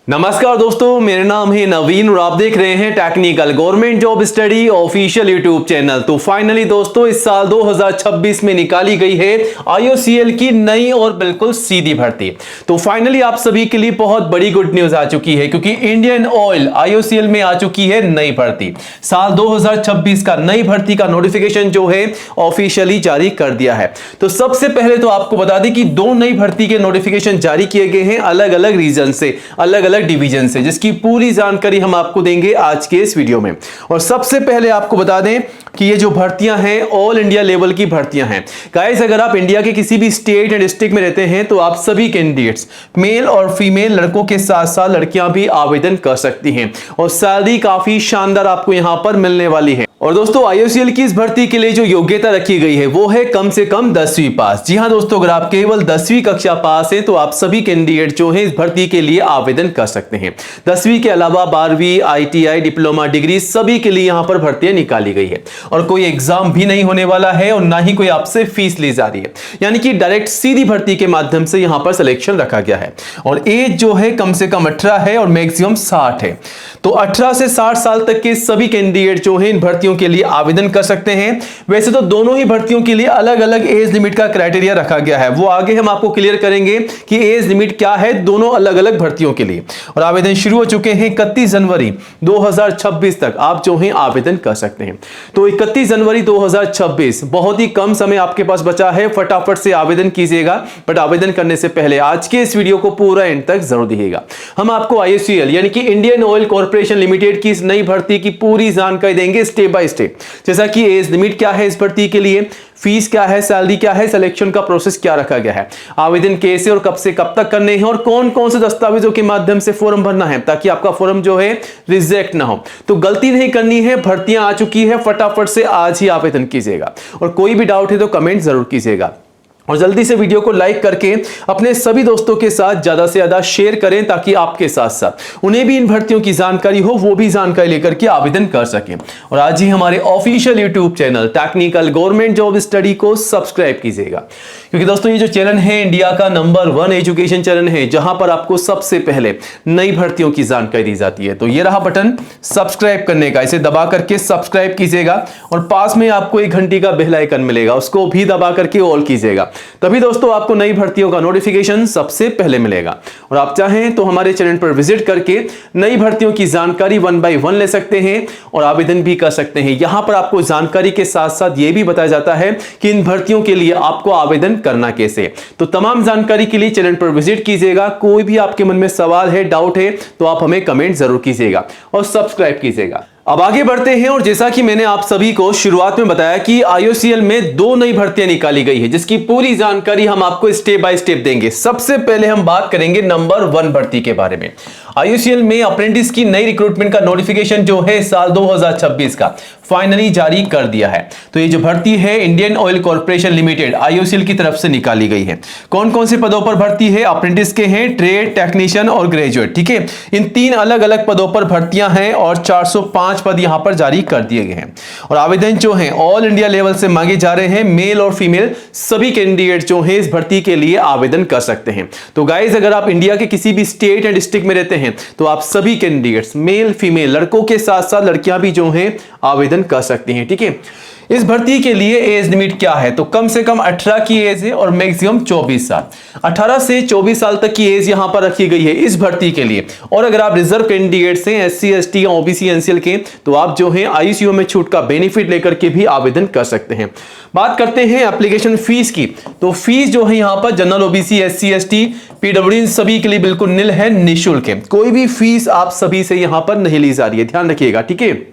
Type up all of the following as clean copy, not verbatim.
नमस्कार दोस्तों, मेरा नाम है नवीन और आप देख रहे हैं technical government job study official YouTube channel. तो फाइनली दोस्तों, इस साल 2026 में निकाली गई है आईओसीएल की नई और बिल्कुल सीधी भर्ती। तो फाइनली आप सभी के लिए बहुत बड़ी गुड न्यूज आ चुकी है, क्योंकि इंडियन ऑयल आईओसीएल में आ चुकी है नई भर्ती। साल 2026 का नई भर्ती का नोटिफिकेशन जो है ऑफिशियली जारी कर दिया है। तो सबसे पहले तो आपको बता दें कि दो नई भर्ती के नोटिफिकेशन जारी किए गए हैं अलग अलग रीजन से, अलग अलग डिवीजन से, जिसकी पूरी जानकारी हम आपको देंगे आज के इस वीडियो में। और सबसे पहले आपको बता दें कि ये जो भर्तियां हैं ऑल इंडिया लेवल की भर्तियां हैं। गाइस, अगर आप इंडिया के किसी भी स्टेट एंड डिस्ट्रिक्ट में रहते हैं तो आप सभी कैंडिडेट्स, मेल और फीमेल, लड़कों के साथ साथ लड़कियां भी आवेदन कर सकती हैं और सैलरी काफी शानदार आपको यहां पर मिलने वाली है। और दोस्तों, आईओसीएल की इस भर्ती के लिए जो योग्यता रखी गई है वो है कम से कम 10वीं पास। जी हां दोस्तों, अगर आप केवल 10वीं कक्षा पास हैं तो आप सभी कैंडिडेट जो हैं इस भर्ती के लिए आवेदन कर सकते हैं। 10वीं के अलावा 12वीं, आईटीआई, डिप्लोमा, डिग्री सभी के लिए यहां पर भर्तियां निकाली गई है और कोई एग्जाम भी नहीं होने वाला है और ना ही कोई आपसे फीस ली जा रही है, यानी कि डायरेक्ट सीधी भर्ती के माध्यम से यहां पर सिलेक्शन रखा गया है। और एज जो है कम से कम 18 है और मैक्सिमम 60 है। तो 18 से 60 साल तक के सभी कैंडिडेट जो हैं इन भर्तियों के लिए आवेदन कर सकते हैं। वैसे तो दोनों ही भर्तियों के लिए अलग अलग एज लिमिट का क्राइटेरिया रखा गया है, वो आगे हम आपको क्लियर करेंगे कि एज लिमिट क्या है दोनों अलग अलग भर्तियों के लिए। और आवेदन शुरू हो चुके हैं 31 जनवरी 2026 तक आप जो हैं आवेदन कर सकते हैं। तो 31 जनवरी 2026 बहुत ही कम समय आपके पास बचा है, फटाफट से आवेदन कीजिएगा। बट आवेदन करने से पहले आज के इस वीडियो को पूरा एंड तक जरूर देखिएगा। हम आपको आईओसीएल यानी कि इंडियन ऑयल कॉर्पोरेशन लिमिटेड की इस नई भर्ती की पूरी जानकारी देंगे स्टेप बाय स्टेप, जैसा कि एज लिमिट क्या है इस भर्ती के लिए, फीस क्या है, सैलरी क्या है, सिलेक्शन का प्रोसेस क्या रखा गया है, आवेदन कैसे और कब से कब तक करने हैं और कौन कौन से दस्तावेजों के माध्यम से फॉर्म भरना है ताकि आपका फॉर्म जो है रिजेक्ट ना हो। तो गलती नहीं करनी है, भर्तियां आ चुकी है, फटाफट से आज ही आवेदन कीजिएगा। और कोई भी डाउट है तो कमेंट जरूर कीजिएगा और जल्दी से वीडियो को लाइक करके अपने सभी दोस्तों के साथ ज्यादा से ज्यादा शेयर करें ताकि आपके साथ साथ उन्हें भी इन भर्तियों की जानकारी हो, वो भी जानकारी लेकर के आवेदन कर सकें। और आज ही हमारे official YouTube channel technical government job study को सब्सक्राइब कीजिएगा, क्योंकि दोस्तों ये जो चैनल है इंडिया का नंबर 1 एजुकेशन चैनल है जहां पर आपको सबसे पहले नई भर्तियों की जानकारी दी जाती है। तो ये रहा बटन सब्सक्राइब करने का, इसे दबा करके सब्सक्राइब कीजिएगा और पास में आपको एक घंटी का बेल आइकन मिलेगा, उसको भी दबा करके ऑल कीजिएगा। तभी दोस्तों आपको नई भर्तियों का नोटिफिकेशन सबसे पहले मिलेगा। और आप चाहें तो हमारे चैनल पर विजिट करके नई भर्तियों की जानकारी 1 बाय 1 ले सकते हैं और आवेदन भी कर सकते हैं। यहां पर आपको जानकारी के साथ साथ यह भी बताया जाता है कि इन भर्तियों के लिए आपको आवेदन करना कैसे। तो तमाम जानकारी के लिए चैनल पर विजिट कीजिएगा। कोई भी आपके मन में सवाल है, डाउट है तो आप हमें कमेंट जरूर कीजिएगा और सब्सक्राइब कीजिएगा। अब आगे बढ़ते हैं और जैसा कि मैंने आप सभी को शुरुआत में बताया कि आईओसीएल में दो नई भर्तियां निकाली गई है, जिसकी पूरी जानकारी हम आपको स्टेप बाय स्टेप देंगे। सबसे पहले हम बात करेंगे नंबर 1 भर्ती के बारे में। आईओसीएल में अप्रेंटिस की नई रिक्रूटमेंट का नोटिफिकेशन जो है साल 2026 का फाइनली जारी कर दिया है। तो ये जो भर्ती है Indian oil corporation limited IOCL की तरफ से निकाली गई है। कौन कौन से पदों पर भर्ती है? अप्रेंटिस के हैं, ट्रेड, टेक्नीशियन और ग्रेजुएट। ठीक है, इन 3 अलग अलग पदों पर भर्तियां हैं और 405 पद यहां पर जारी कर दिए गए हैं। और आवेदन जो है ऑल इंडिया लेवल से मांगे जा रहे हैं। मेल और फीमेल सभी कैंडिडेट जो हैं इस भर्ती के लिए आवेदन कर सकते हैं। तो गाइज, अगर आप इंडिया के किसी भी स्टेट एंड डिस्ट्रिक्ट में रहते हैं तो आप सभी कैंडिडेट्स, मेल फीमेल, लड़कों के साथ साथ लड़कियां भी जो हैं आवेदन कर सकती हैं। ठीक है, इस भर्ती के लिए एज लिमिट क्या है? तो कम से कम 18 की एज है और मैक्सिमम 24 साल। 18 से 24 साल तक की एज यहां पर रखी गई है इस भर्ती के लिए। और अगर आप रिजर्व कैंडिडेट्स हैं, एससी, एसटी, ओबीसी, एनसीएल के, तो आप जो हैं आईसीयू में छूट का बेनिफिट लेकर के भी आवेदन कर सकते हैं। बात करते हैं एप्लीकेशन फीस की। तो फीस जो है यहां पर general, OBC, SC, ST, PWD सभी के लिए बिल्कुल निल है, निःशुल्क है। कोई भी फीस आप सभी से यहां पर नहीं ली जा रही है, ध्यान रखिएगा। ठीक है,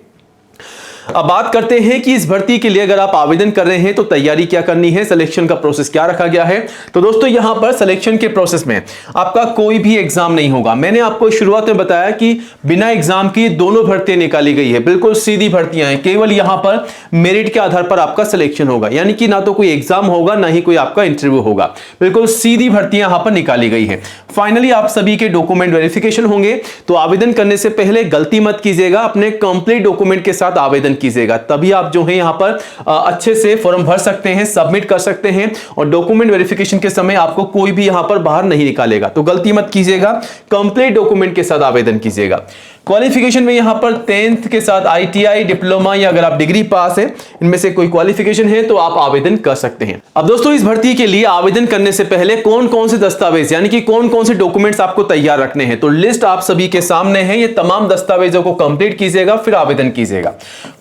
अब बात करते हैं कि इस भर्ती के लिए अगर आप आवेदन कर रहे हैं तो तैयारी क्या करनी है, सिलेक्शन का प्रोसेस क्या रखा गया है। तो दोस्तों यहां पर सिलेक्शन के प्रोसेस में आपका कोई भी एग्जाम नहीं होगा। मैंने आपको शुरुआत में बताया कि बिना एग्जाम की दोनों भर्तियां निकाली गई है, बिल्कुल सीधी भर्तियां हैं। केवल यहां पर मेरिट के आधार पर आपका सिलेक्शन होगा, यानी कि ना तो कोई एग्जाम होगा ना ही कोई आपका इंटरव्यू होगा। बिल्कुल सीधी भर्तियां यहां पर निकाली गई है। फाइनली आप सभी के डॉक्यूमेंट वेरिफिकेशन होंगे। तो आवेदन करने से पहले गलती मत कीजिएगा, अपने कंप्लीट डॉक्यूमेंट के साथ आवेदन कीजिएगा, तभी आप जो है यहाँ पर अच्छे से फॉर्म भर सकते हैं, सबमिट कर सकते हैं और डॉक्यूमेंट वेरिफिकेशन के समय आपको कोई भी यहाँ पर बाहर नहीं निकालेगा। तो गलती मत कीजिएगा, कंप्लीट डॉक्यूमेंट के साथ आवेदन कीजिएगा। क्वालिफिकेशन में यहां पर 10th के साथ ITI, डिप्लोमा या अगर आप डिग्री पास है, इनमें से कोई क्वालिफिकेशन है तो आप आवेदन कर सकते हैं। अब दोस्तों, इस भर्ती के लिए आवेदन करने से पहले कौन कौन से दस्तावेज यानी कि कौन कौन से डॉक्यूमेंट्स आपको तैयार रखने हैं, तो लिस्ट आप सभी के सामने है। ये तमाम दस्तावेजों को कंप्लीट कीजिएगा, फिर आवेदन कीजिएगा।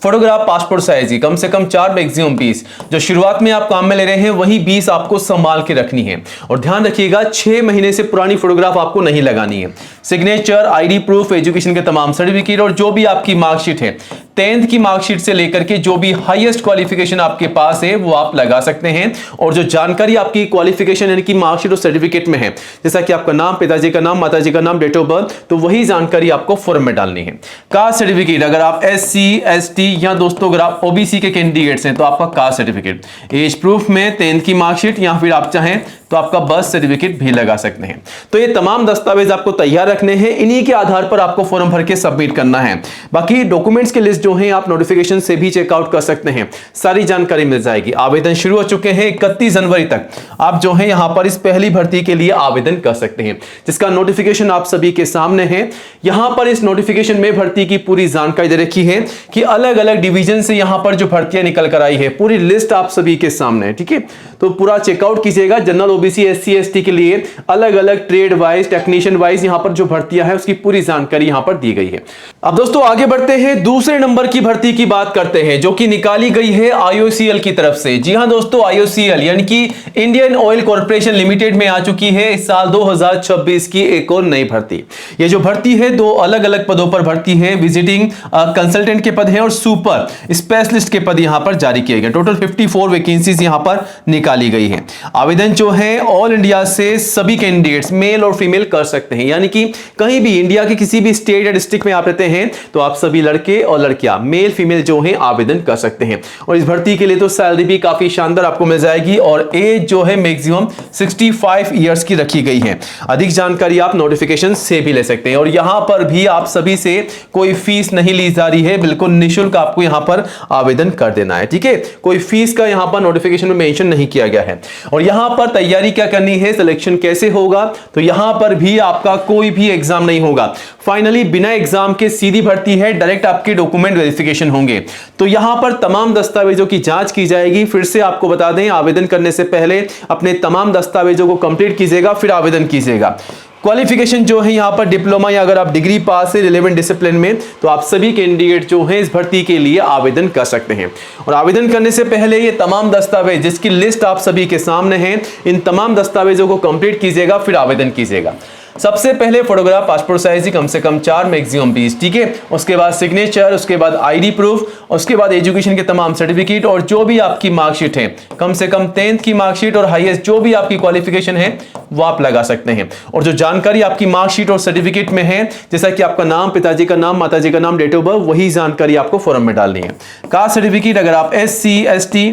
फोटोग्राफ पासपोर्ट साइज की कम से कम 4, मैक्सिमम 20। जो शुरुआत में आप काम में ले रहे हैं वही 20 आपको संभाल के रखनी है और ध्यान रखिएगा 6 महीने से पुरानी फोटोग्राफ आपको नहीं लगानी है। सिग्नेचर, ID प्रूफ, एजुकेशन के तमाम सर्टिफिकेट और जो भी आपकी मार्कशीट है, 10th की मार्कशीट से लेकर के जो भी हाईएस्ट क्वालिफिकेशन आपके पास है वो आप लगा सकते हैं। और जो जानकारी आपकी क्वालिफिकेशन यानी कि मार्कशीट और सर्टिफिकेट में है, जैसा कि आपका नाम, पिताजी का नाम, माताजी का नाम, डेट ऑफ बर्थ, तो वही जानकारी आपको फॉर्म में डालनी है। कास्ट सर्टिफिकेट, अगर आप SC, ST या दोस्तों अगर आप OBC के कैंडिडेट्स हैं तो आपका कास्ट सर्टिफिकेट। एज प्रूफ में 10th की मार्कशीट या फिर आप चाहें तो आपका बर्थ सर्टिफिकेट भी लगा सकते हैं। तो ये तमाम दस्तावेज आपको तैयार रखने हैं, इन्हीं के आधार पर आपको फॉर्म भर के सबमिट करना है। बाकी डॉक्यूमेंट्स की लिस्ट जो है आप नोटिफिकेशन से भी चेकआउट कर सकते हैं, सारी जानकारी मिल जाएगी। आवेदन शुरू हो चुके हैं, 31 जनवरी तक आप जो है यहां पर इस पहली भर्ती के लिए आवेदन कर सकते हैं, जिसका नोटिफिकेशन आप सभी के सामने है। यहां पर इस नोटिफिकेशन में भर्ती की पूरी जानकारी दे रखी है कि अलग अलग डिवीजन से यहां पर जो भर्तियां निकल कर आई है, पूरी लिस्ट आप सभी के सामने है। ठीक है, तो पूरा चेकआउट कीजिएगा। जनरल, OBC, SC, ST के लिए अलग अलग ट्रेड वाइज, टेक्नीशियन वाइज यहां पर जो भर्तियां है उसकी पूरी जानकारी यहां पर दी गई है। अब दोस्तों आगे बढ़ते हैं, दूसरे नंबर की भर्ती की बात करते हैं जो कि निकाली गई है IOCL की तरफ से। जी हां दोस्तों, IOCL यानी कि इंडियन ऑयल कॉर्पोरेशन लिमिटेड में आ चुकी है इस साल 2026 की एक और नई भर्ती। ये जो भर्ती है 2 अलग अलग पदों पर भर्ती है। विजिटिंग कंसल्टेंट के पद हैं और सुपर स्पेशलिस्ट के पद यहां पर जारी किए गए। टोटल 54 वैकेंसीज यहां पर निकाली गई है। आवेदन जो है ऑल इंडिया से सभी कैंडिडेट्स मेल और फीमेल कर सकते हैं, यानी कि कहीं भी इंडिया के किसी भी स्टेट या डिस्ट्रिक्ट में आप रहते हैं तो आप सभी लड़के और लड़कियां मेल फीमेल जो है आवेदन कर सकते हैं। और इस भर्ती के लिए तो सैलरी भी काफी शानदार आपको मिल जाएगी और एज जो है मैक्सिमम 65 इयर्स की रखी गई है। अधिक जानकारी आप नोटिफिकेशन से भी ले सकते हैं और यहां पर भी आप सभी से कोई फीस नहीं ली जा रही है, बिल्कुल निःशुल्क आपको यहां पर आवेदन कर देना है। ठीक है, कोई फीस का यहां पर नोटिफिकेशन में मेंशन नहीं किया गया है। और यहां पर तैयारी क्या करनी है, सिलेक्शन कैसे होगा, तो यहां पर भी आपका कोई भी एग्जाम नहीं होगा। फाइनली बिना एग्जाम के सीधी भर्ती है, डायरेक्ट आपके डॉक्यूमेंट वेरिफिकेशन होंगे। तो यहां पर तमाम दस्तावेजों की जांच की जाएगी। फिर से आपको बता दें, आवेदन करने से पहले अपने तमाम दस्तावेजों को कंप्लीट कीजिएगा, फिर आवेदन कीजिएगा। क्वालिफिकेशन जो है यहाँ पर डिप्लोमा या अगर आप डिग्री पास है रिलेवेंट डिसिप्लिन में, तो आप सभी कैंडिडेट जो हैं इस भर्ती के लिए आवेदन कर सकते हैं। और आवेदन करने से पहले ये तमाम दस्तावेज जिसकी लिस्ट आप सभी के सामने है, इन तमाम दस्तावेजों को कंप्लीट कीजिएगा, फिर आवेदन कीजिएगा। सबसे पहले फोटोग्राफ पासपोर्ट साइज की कम से कम 4, मैक्सिमम 20। ठीक है, उसके बाद सिग्नेचर, उसके बाद ID प्रूफ, उसके बाद एजुकेशन के तमाम सर्टिफिकेट और जो भी आपकी मार्कशीट है, कम से कम 10th की मार्कशीट और हाईएस्ट जो भी आपकी क्वालिफिकेशन है वो आप लगा सकते हैं। और जो जानकारी आपकी मार्कशीट और सर्टिफिकेट में है, जैसा कि आपका नाम, पिताजी का नाम, माताजी का नाम, डेट ऑफ बर्थ, वही जानकारी आपको फॉर्म में डालनी है। कास्ट सर्टिफिकेट, अगर आप SC, ST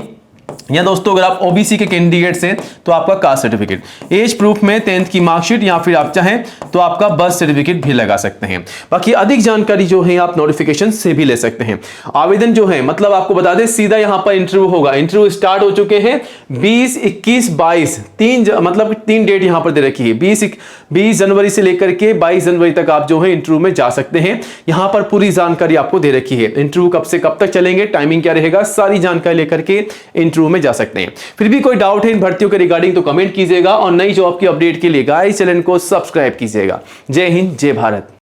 या दोस्तों अगर आप OBC के कैंडिडेट्स हैं तो आपका कास्ट सर्टिफिकेट। एज प्रूफ में 10th की मार्कशीट या फिर आप चाहें तो आपका बर्थ सर्टिफिकेट भी लगा सकते हैं। बाकी अधिक जानकारी जो है आप नोटिफिकेशन से भी ले सकते हैं। आवेदन जो है मतलब आपको बता दें सीधा यहां पर इंटरव्यू होगा। इंटरव्यू स्टार्ट हो चुके हैं 20, 21, 22 3 डेट यहां पर दे रखी है। 20 जनवरी से लेकर के 22 जनवरी तक आप जो है इंटरव्यू में जा सकते हैं। यहां पर पूरी जानकारी आपको दे रखी है। इंटरव्यू कब से कब तक चलेंगे, टाइमिंग क्या रहेगा, सारी जानकारी लेकर के इंटरव्यू में जा सकते हैं। फिर भी कोई डाउट है इन भर्तियों के रिगार्डिंग तो कमेंट कीजिएगा और नई जॉब की अपडेट के लिए गाइस चैनल को सब्सक्राइब कीजिएगा। जय हिंद, जय भारत।